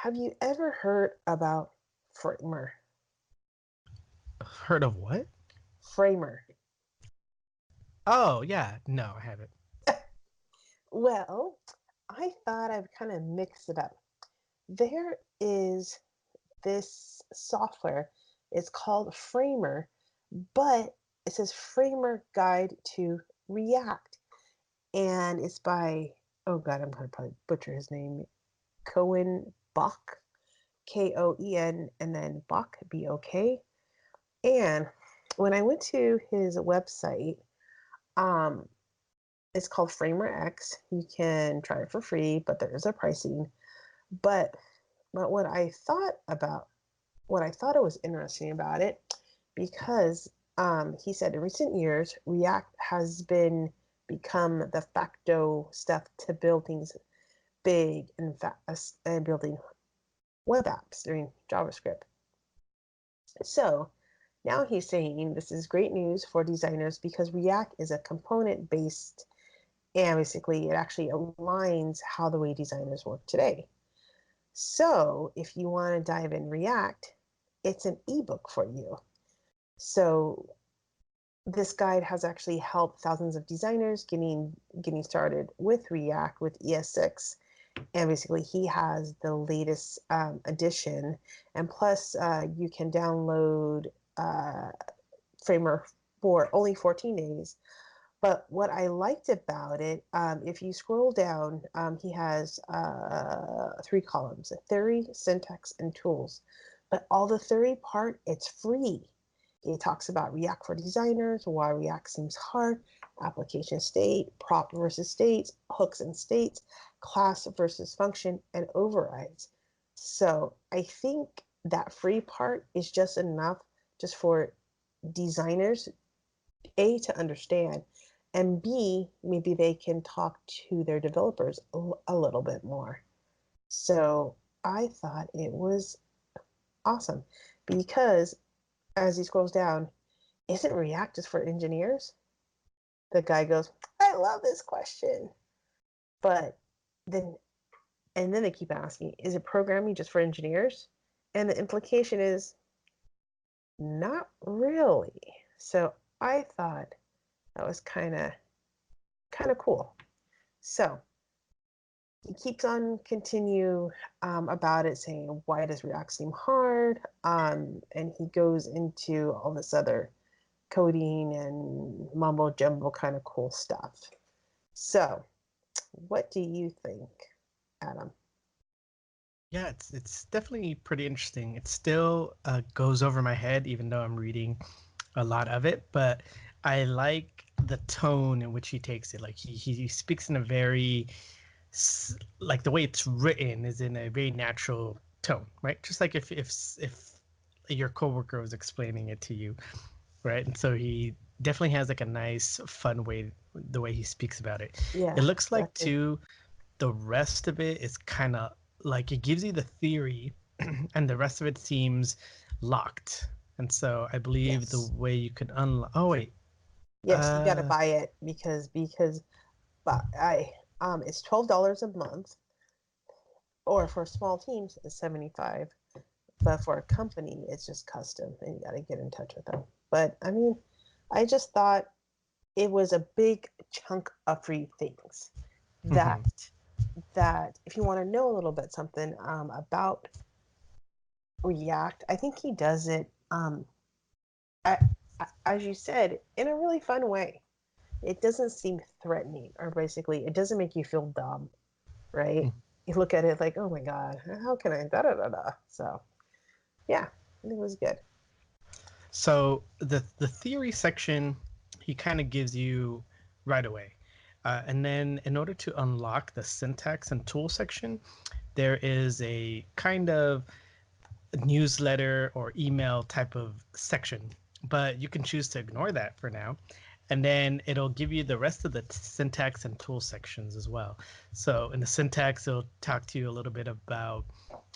Have you ever heard about Framer? Heard of what? Framer. Oh, yeah. No, I haven't. Well, I thought I'd kind of mix it up. There is this software. It's called Framer, but it says Framer Guide to React. And it's by, oh God, I'm going to probably butcher his name, Cohen Bach, Koen, and then Bach, Bok. And when I went to his website, um, it's called Framer X. You can try it for free, but there is a pricing. But but what I thought it was interesting about it, because he said in recent years React has been become the facto stuff to build things big and building web apps during JavaScript. So now he's saying this is great news for designers because React is a component based, and basically it actually aligns how the way designers work today. So if you want to dive in React, it's an ebook for you. So this guide has actually helped thousands of designers getting started with React with ES6, and basically he has the latest edition, and plus you can download uh, Framer for only 14 days. But what I liked about it, if you scroll down, he has three columns: theory, syntax, and tools. But all the theory part, it's free. He talks about React for designers, why React seems hard, application state, prop versus states, hooks and states, class versus function, and overrides. So I think that free part is just enough just for designers, A, to understand, and B, maybe they can talk to their developers a little bit more. So I thought it was awesome because as he scrolls down, isn't React just for engineers? The guy goes, I love this question. But then, and then they keep asking, is it programming just for engineers? And the implication is not really. So I thought that was kind of cool. So he keeps on continue about it, saying why does React seem hard, and he goes into all this other coding and mumbo jumbo kind of cool stuff. So what do you think, Adam? Yeah, it's definitely pretty interesting. It still goes over my head, even though I'm reading a lot of it. But I like the tone in which he takes it. Like he speaks in a very like the way it's written is in a very natural tone, right? Just like if your coworker was explaining it to you, right? And so he definitely has like a nice, fun way the way he speaks about it. It Yeah, looks like exactly. too the rest of it is kind of like it gives you the theory and the rest of it seems locked. And so I believe the Yes. way you could unlock. Oh wait. Yes, you got to Uh buy it because but I it's $12 a month, or for small teams it's 75, but for a company it's just custom and you got to get in touch with them. But I mean, I just thought it was a big chunk of free things that mhm. if you want to know a little bit something about React, I think he does it I, as you said, in a really fun way. It doesn't seem threatening, or basically it doesn't make you feel dumb, right? You look at it like, oh my god, how can I da da da da. So yeah, I think it was good. So the theory section he kind of gives you right away. And then in order to unlock the syntax and tool section, there is a kind of newsletter or email type of section, but you can choose to ignore that for now. And then it'll give you the rest of the syntax and tool sections as well. So in the syntax, it'll talk to you a little bit about,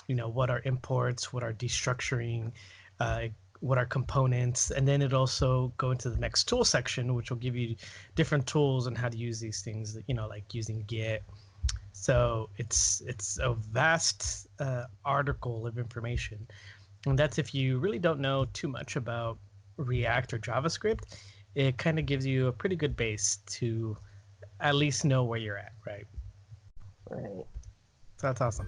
what are imports, what are destructuring, uh, what are components, and then it also go into the next tool section, which will give you different tools on how to use these things. Like using Git, So it's a vast article of information, and that's if you really don't know too much about React or JavaScript. It kind of gives you a pretty good base to at least know where you're at, right? Right. So that's awesome.